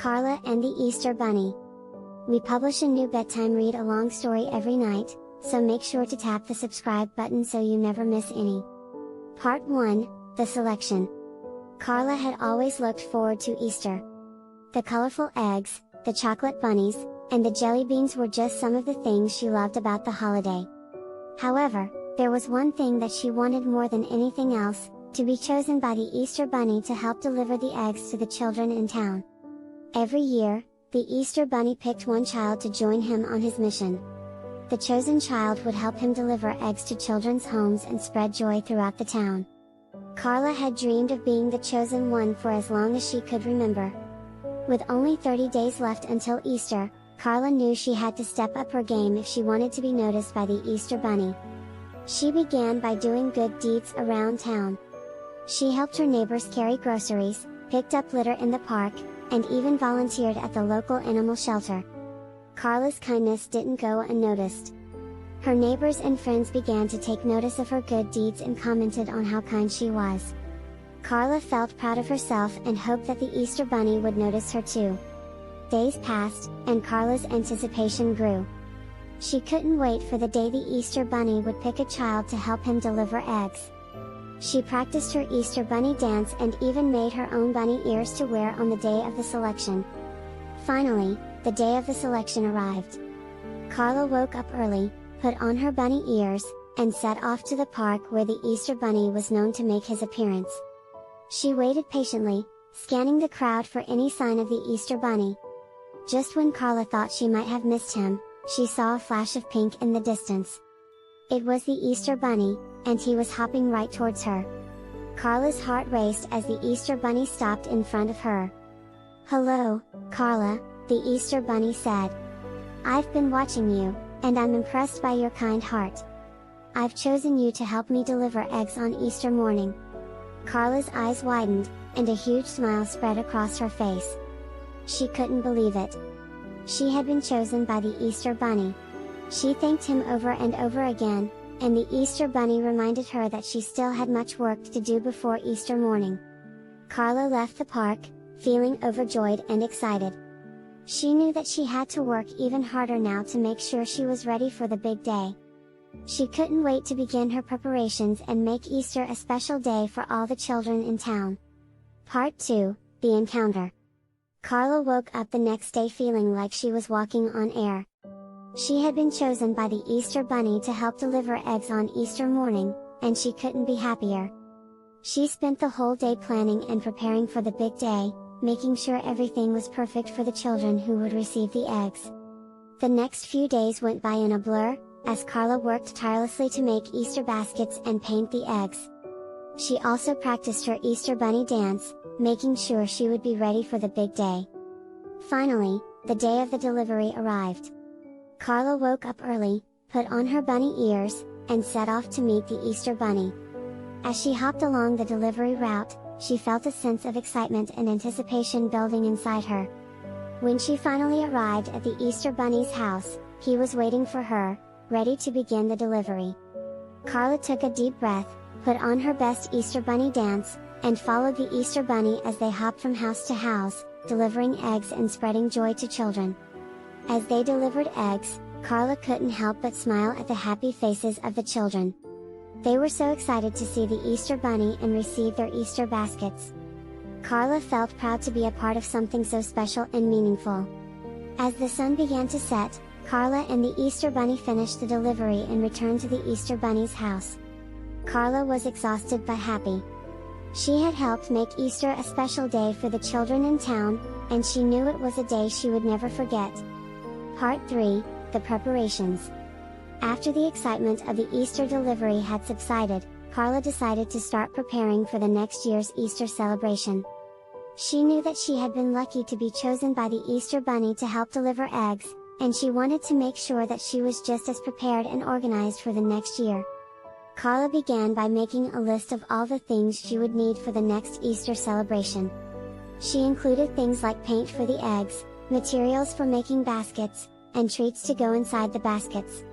Carla and the Easter Bunny. We publish a new bedtime read-along story every night, so make sure to tap the subscribe button so you never miss any. Part 1, The Selection. Carla had always looked forward to Easter. The colorful eggs, the chocolate bunnies, and the jelly beans were just some of the things she loved about the holiday. However, there was one thing that she wanted more than anything else, to be chosen by the Easter Bunny to help deliver the eggs to the children in town. Every year, the Easter Bunny picked one child to join him on his mission. The chosen child would help him deliver eggs to children's homes and spread joy throughout the town. Carla had dreamed of being the chosen one for as long as she could remember. With only 30 days left until Easter, Carla knew she had to step up her game if she wanted to be noticed by the Easter Bunny. She began by doing good deeds around town. She helped her neighbors carry groceries, picked up litter in the park, and even volunteered at the local animal shelter. Carla's kindness didn't go unnoticed. Her neighbors and friends began to take notice of her good deeds and commented on how kind she was. Carla felt proud of herself and hoped that the Easter Bunny would notice her too. Days passed, and Carla's anticipation grew. She couldn't wait for the day the Easter Bunny would pick a child to help him deliver eggs. She practiced her Easter Bunny dance and even made her own bunny ears to wear on the day of the selection. Finally, the day of the selection arrived. Carla woke up early, put on her bunny ears, and set off to the park where the Easter Bunny was known to make his appearance. She waited patiently, scanning the crowd for any sign of the Easter Bunny. Just when Carla thought she might have missed him, she saw a flash of pink in the distance. It was the Easter Bunny, and he was hopping right towards her. Carla's heart raced as the Easter Bunny stopped in front of her. "Hello, Carla," the Easter Bunny said. "I've been watching you, and I'm impressed by your kind heart. I've chosen you to help me deliver eggs on Easter morning." Carla's eyes widened, and a huge smile spread across her face. She couldn't believe it. She had been chosen by the Easter Bunny. She thanked him over and over again, and the Easter Bunny reminded her that she still had much work to do before Easter morning. Carla left the park, feeling overjoyed and excited. She knew that she had to work even harder now to make sure she was ready for the big day. She couldn't wait to begin her preparations and make Easter a special day for all the children in town. Part 2, The Encounter. Carla woke up the next day feeling like she was walking on air. She had been chosen by the Easter Bunny to help deliver eggs on Easter morning, and she couldn't be happier. She spent the whole day planning and preparing for the big day, making sure everything was perfect for the children who would receive the eggs. The next few days went by in a blur, as Carla worked tirelessly to make Easter baskets and paint the eggs. She also practiced her Easter Bunny dance, making sure she would be ready for the big day. Finally, the day of the delivery arrived. Carla woke up early, put on her bunny ears, and set off to meet the Easter Bunny. As she hopped along the delivery route, she felt a sense of excitement and anticipation building inside her. When she finally arrived at the Easter Bunny's house, he was waiting for her, ready to begin the delivery. Carla took a deep breath, put on her best Easter Bunny dance, and followed the Easter Bunny as they hopped from house to house, delivering eggs and spreading joy to children. As they delivered eggs, Carla couldn't help but smile at the happy faces of the children. They were so excited to see the Easter Bunny and receive their Easter baskets. Carla felt proud to be a part of something so special and meaningful. As the sun began to set, Carla and the Easter Bunny finished the delivery and returned to the Easter Bunny's house. Carla was exhausted but happy. She had helped make Easter a special day for the children in town, and she knew it was a day she would never forget. Part 3, The Preparations. After the excitement of the Easter delivery had subsided, Carla decided to start preparing for the next year's Easter celebration. She knew that she had been lucky to be chosen by the Easter Bunny to help deliver eggs, and she wanted to make sure that she was just as prepared and organized for the next year. Carla began by making a list of all the things she would need for the next Easter celebration. She included things like paint for the eggs, materials for making baskets, and treats to go inside the baskets.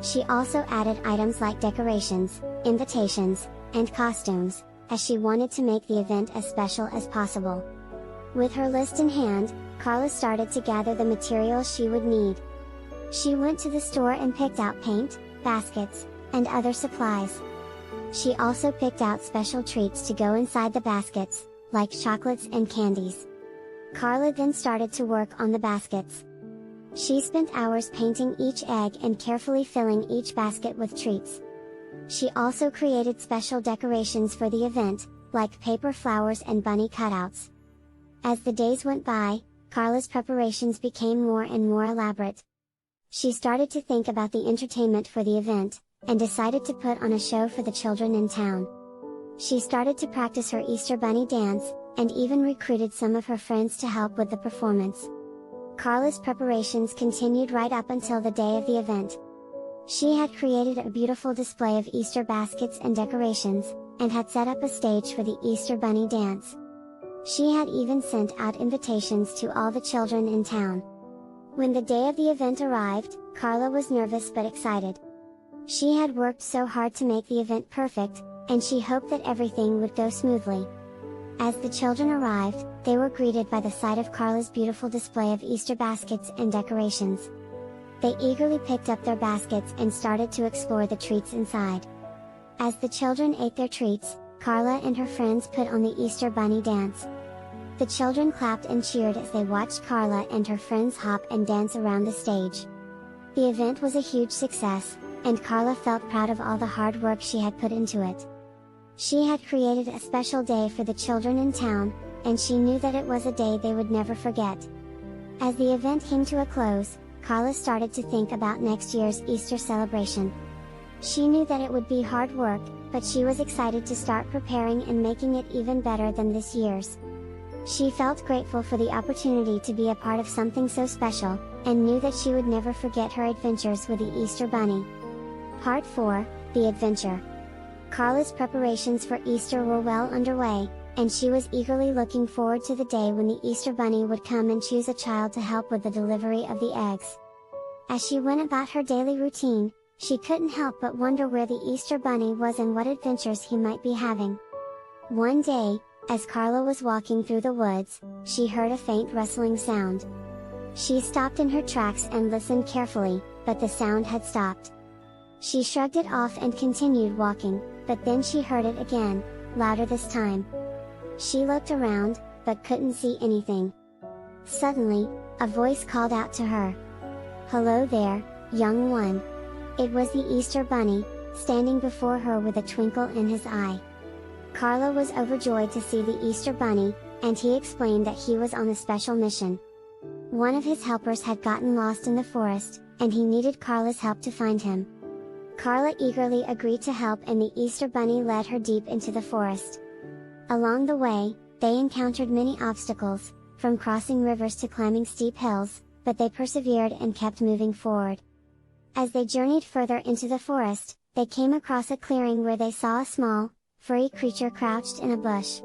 She also added items like decorations, invitations, and costumes, as she wanted to make the event as special as possible. With her list in hand, Carla started to gather the materials she would need. She went to the store and picked out paint, baskets, and other supplies. She also picked out special treats to go inside the baskets, like chocolates and candies. Carla then started to work on the baskets. She spent hours painting each egg and carefully filling each basket with treats. She also created special decorations for the event, like paper flowers and bunny cutouts. As the days went by, Carla's preparations became more and more elaborate. She started to think about the entertainment for the event, and decided to put on a show for the children in town. She started to practice her Easter Bunny dance, and even recruited some of her friends to help with the performance. Carla's preparations continued right up until the day of the event. She had created a beautiful display of Easter baskets and decorations, and had set up a stage for the Easter Bunny dance. She had even sent out invitations to all the children in town. When the day of the event arrived, Carla was nervous but excited. She had worked so hard to make the event perfect, and she hoped that everything would go smoothly. As the children arrived, they were greeted by the sight of Carla's beautiful display of Easter baskets and decorations. They eagerly picked up their baskets and started to explore the treats inside. As the children ate their treats, Carla and her friends put on the Easter Bunny dance. The children clapped and cheered as they watched Carla and her friends hop and dance around the stage. The event was a huge success, and Carla felt proud of all the hard work she had put into it. She had created a special day for the children in town, and she knew that it was a day they would never forget. As the event came to a close, Carla started to think about next year's Easter celebration. She knew that it would be hard work, but she was excited to start preparing and making it even better than this year's. She felt grateful for the opportunity to be a part of something so special, and knew that she would never forget her adventures with the Easter Bunny. Part 4, The Adventure. Carla's preparations for Easter were well underway, and she was eagerly looking forward to the day when the Easter Bunny would come and choose a child to help with the delivery of the eggs. As she went about her daily routine, she couldn't help but wonder where the Easter Bunny was and what adventures he might be having. One day, as Carla was walking through the woods, she heard a faint rustling sound. She stopped in her tracks and listened carefully, but the sound had stopped. She shrugged it off and continued walking, but then she heard it again, louder this time. She looked around, but couldn't see anything. Suddenly, a voice called out to her. "Hello there, young one." It was the Easter Bunny, standing before her with a twinkle in his eye. Carla was overjoyed to see the Easter Bunny, and he explained that he was on a special mission. One of his helpers had gotten lost in the forest, and he needed Carla's help to find him. Carla eagerly agreed to help, and the Easter Bunny led her deep into the forest. Along the way, they encountered many obstacles, from crossing rivers to climbing steep hills, but they persevered and kept moving forward. As they journeyed further into the forest, they came across a clearing where they saw a small, furry creature crouched in a bush.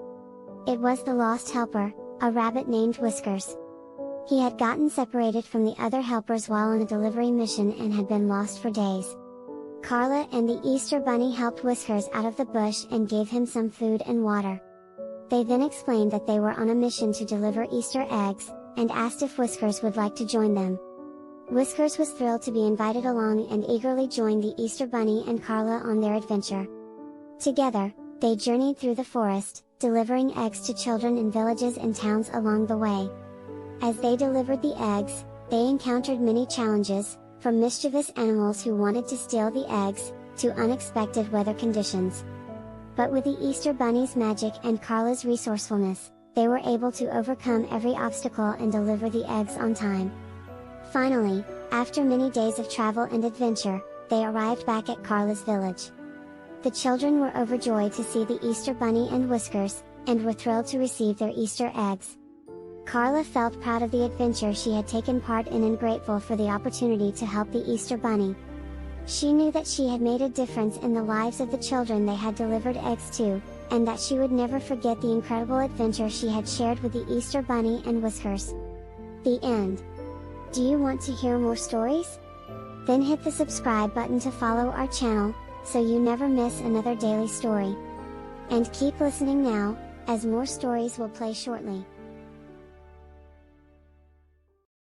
It was the lost helper, a rabbit named Whiskers. He had gotten separated from the other helpers while on a delivery mission and had been lost for days. Carla and the Easter Bunny helped Whiskers out of the bush and gave him some food and water. They then explained that they were on a mission to deliver Easter eggs, and asked if Whiskers would like to join them. Whiskers was thrilled to be invited along and eagerly joined the Easter Bunny and Carla on their adventure. Together, they journeyed through the forest, delivering eggs to children in villages and towns along the way. As they delivered the eggs, they encountered many challenges, from mischievous animals who wanted to steal the eggs, to unexpected weather conditions. But with the Easter Bunny's magic and Carla's resourcefulness, they were able to overcome every obstacle and deliver the eggs on time. Finally, after many days of travel and adventure, they arrived back at Carla's village. The children were overjoyed to see the Easter Bunny and Whiskers, and were thrilled to receive their Easter eggs. Carla felt proud of the adventure she had taken part in and grateful for the opportunity to help the Easter Bunny. She knew that she had made a difference in the lives of the children they had delivered eggs to, and that she would never forget the incredible adventure she had shared with the Easter Bunny and Whiskers. The end. Do you want to hear more stories? Then hit the subscribe button to follow our channel, so you never miss another daily story. And keep listening now, as more stories will play shortly.